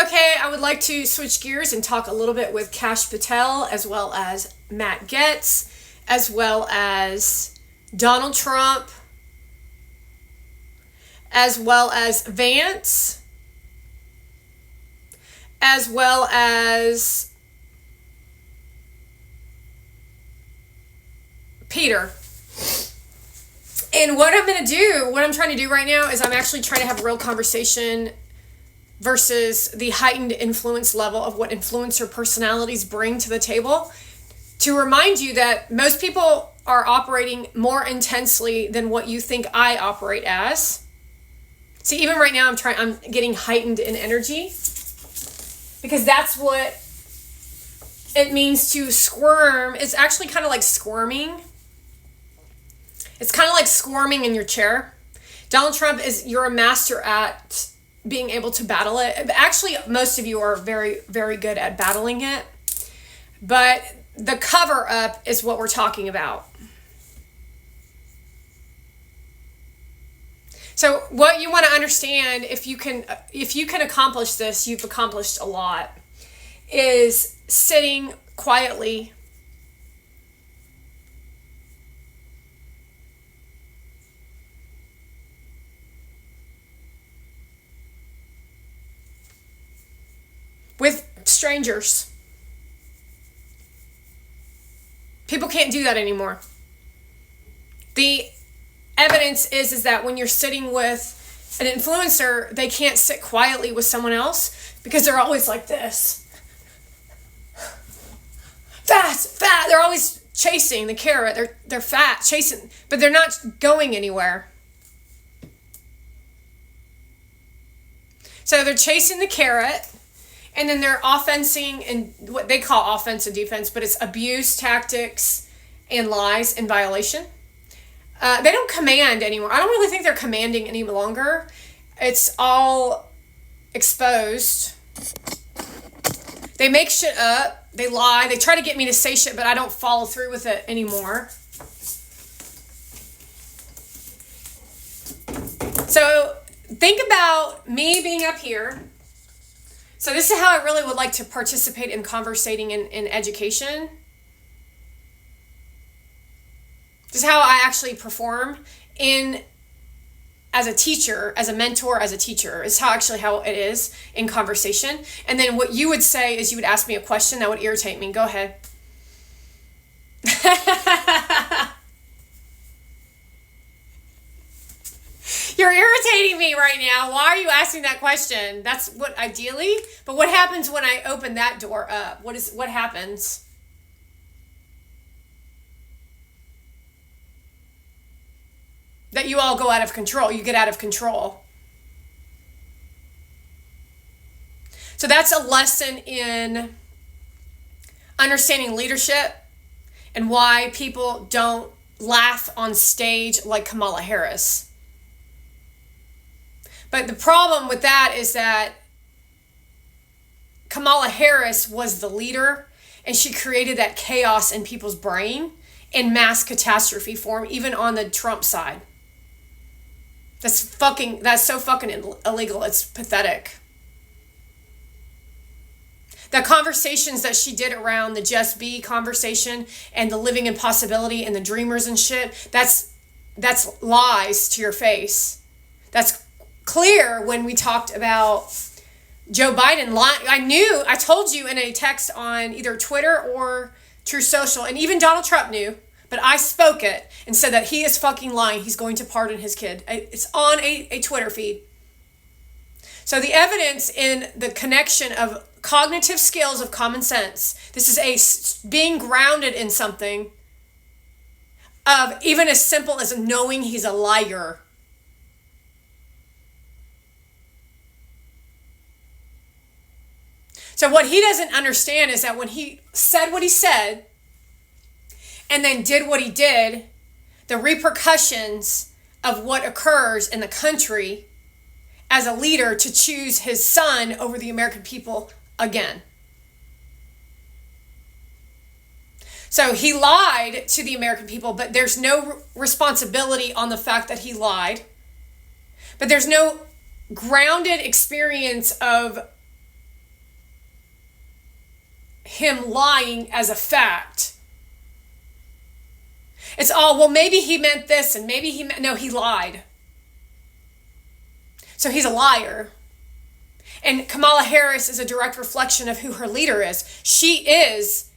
Okay, I would like to switch gears and talk a little bit with Kash Patel, as well as Matt Gaetz, as well as Donald Trump, as well as Vance, as well as Peter. And what I'm trying to do right now is I'm actually trying to have a real conversation versus the heightened influence level of what influencer personalities bring to the table, to remind you that most people are operating more intensely than what you think I operate as. See, even right now I'm getting heightened in energy, because that's what it means to squirm. It's actually kind of like squirming. It's kind of like squirming in your chair. Donald Trump you're a master at being able to battle it. Actually, most of you are very, very good at battling it. But the cover up is what we're talking about. So what you want to understand, if you can accomplish this, you've accomplished a lot, is sitting quietly with strangers. People can't do that anymore. The evidence is that when you're sitting with an influencer, they can't sit quietly with someone else because they're always like this. Fast. They're always chasing the carrot. They're fat, chasing, but they're not going anywhere. So they're chasing the carrot, and then they're offensing in what they call offense and defense, but it's abuse tactics and lies and violation. They don't command anymore. I don't really think they're commanding any longer. It's all exposed. They make shit up. They lie. They try to get me to say shit, but I don't follow through with it anymore. So think about me being up here. So this is how I really would like to participate in conversating in education. This is how I actually perform as a teacher, as a mentor, as a teacher. Is how it is in conversation. And then what you would say is you would ask me a question that would irritate me. Go ahead. You're irritating me right now. Why are you asking that question? That's what ideally. But what happens when I open that door up? What happens? That you all go out of control. You get out of control. So that's a lesson in understanding leadership and why people don't laugh on stage like Kamala Harris. But the problem with that is that Kamala Harris was the leader, and she created that chaos in people's brain in mass catastrophe form, even on the Trump side. That's so fucking illegal. It's pathetic. The conversations that she did around the Just Be conversation and the living impossibility and the dreamers and shit, that's lies to your face. That's clear when we talked about Joe Biden lying. I told you in a text on either Twitter or True Social, and even Donald Trump knew, but I spoke it and said that he is fucking lying. He's going to pardon his kid. It's on a Twitter feed. So the evidence in the connection of cognitive skills of common sense, this is being grounded in something of even as simple as knowing he's a liar. So what he doesn't understand is that when he said what he said and then did what he did, the repercussions of what occurs in the country as a leader to choose his son over the American people again. So he lied to the American people, but there's no responsibility on the fact that he lied. But there's no grounded experience of him lying as a fact. It's all, well, maybe he meant this and maybe no, he lied. So he's a liar. And Kamala Harris is a direct reflection of who her leader is. She is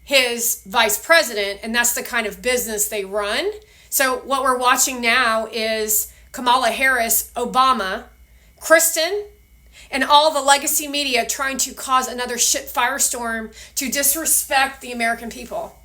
his vice president, and that's the kind of business they run. So what we're watching now is Kamala Harris, Obama, Kristen, and all the legacy media trying to cause another shit firestorm to disrespect the American people.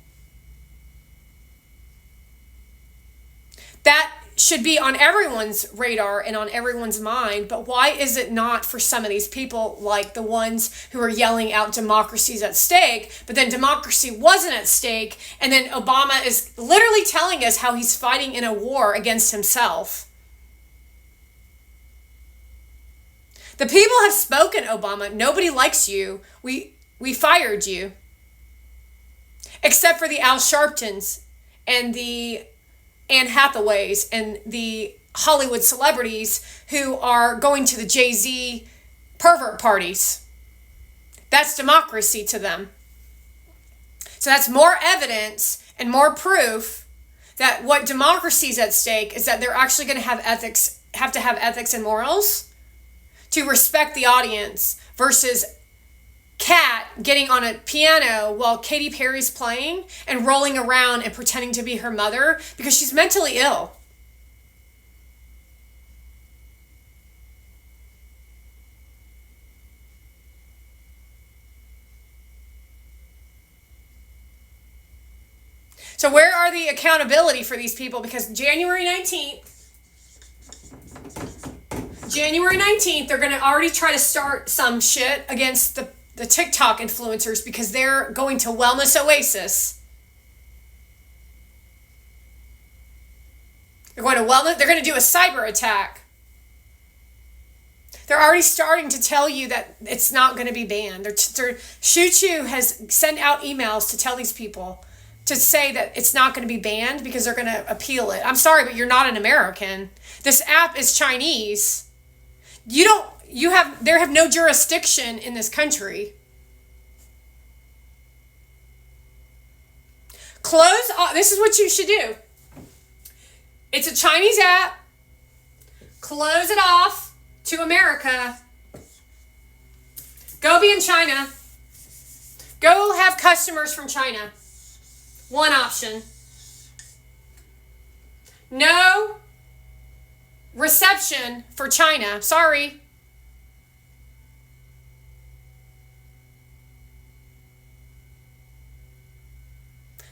That should be on everyone's radar and on everyone's mind, but why is it not for some of these people, like the ones who are yelling out democracy's at stake, but then democracy wasn't at stake, and then Obama is literally telling us how he's fighting in a war against himself. The people have spoken, Obama. Nobody likes you. We fired you. Except for the Al Sharptons and the Anne Hathaways and the Hollywood celebrities who are going to the Jay-Z pervert parties. That's democracy to them. So that's more evidence and more proof that what democracy is at stake is that they're actually going to have to have ethics and morals to respect the audience versus Kat getting on a piano while Katy Perry's playing and rolling around and pretending to be her mother because she's mentally ill. So where are the accountability for these people? Because January 19th, they're going to already try to start some shit against the TikTok influencers because they're going to Wellness Oasis. They're going to wellness. They're going to do a cyber attack. They're already starting to tell you that it's not going to be banned. Shuchu has sent out emails to tell these people to say that it's not going to be banned because they're going to appeal it. I'm sorry, but you're not an American. This app is Chinese. They have no jurisdiction in this country. This is what you should do. It's a Chinese app. Close it off to America. Go be in China. Go have customers from China. One option. No reception for China. Sorry.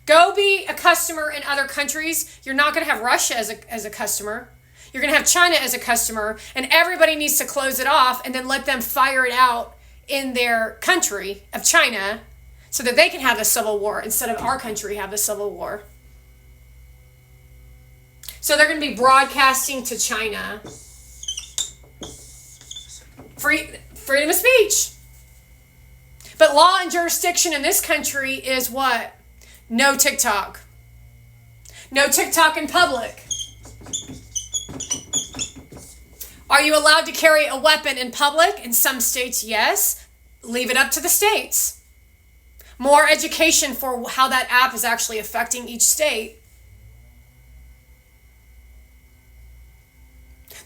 Go be a customer in other countries. You're not going to have Russia as a customer. You're going to have China as a customer, and everybody needs to close it off and then let them fire it out in their country of China so that they can have a civil war instead of our country have a civil war. So they're going to be broadcasting to China. Freedom of speech. But law and jurisdiction in this country is what? No TikTok. No TikTok in public. Are you allowed to carry a weapon in public? In some states, yes. Leave it up to the states. More education for how that app is actually affecting each state.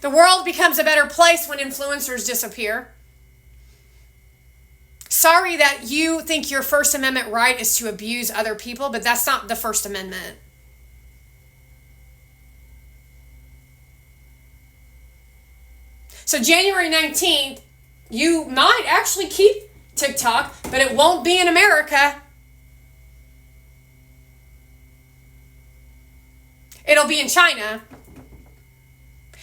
The world becomes a better place when influencers disappear. Sorry that you think your First Amendment right is to abuse other people, but that's not the First Amendment. So January 19th, you might actually keep TikTok, but it won't be in America. It'll be in China.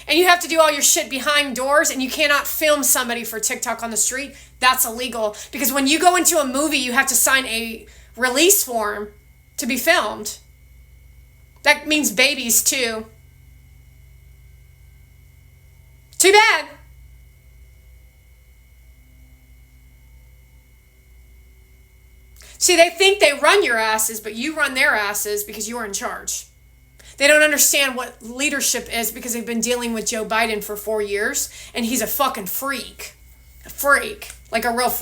And you have to do all your shit behind doors, and you cannot film somebody for TikTok on the street. That's illegal. Because when you go into a movie, you have to sign a release form to be filmed. That means babies, too. Too bad. See, they think they run your asses, but you run their asses because you're in charge. They don't understand what leadership is because they've been dealing with Joe Biden for 4 years, and he's a fucking freak. A freak. Like a real freak.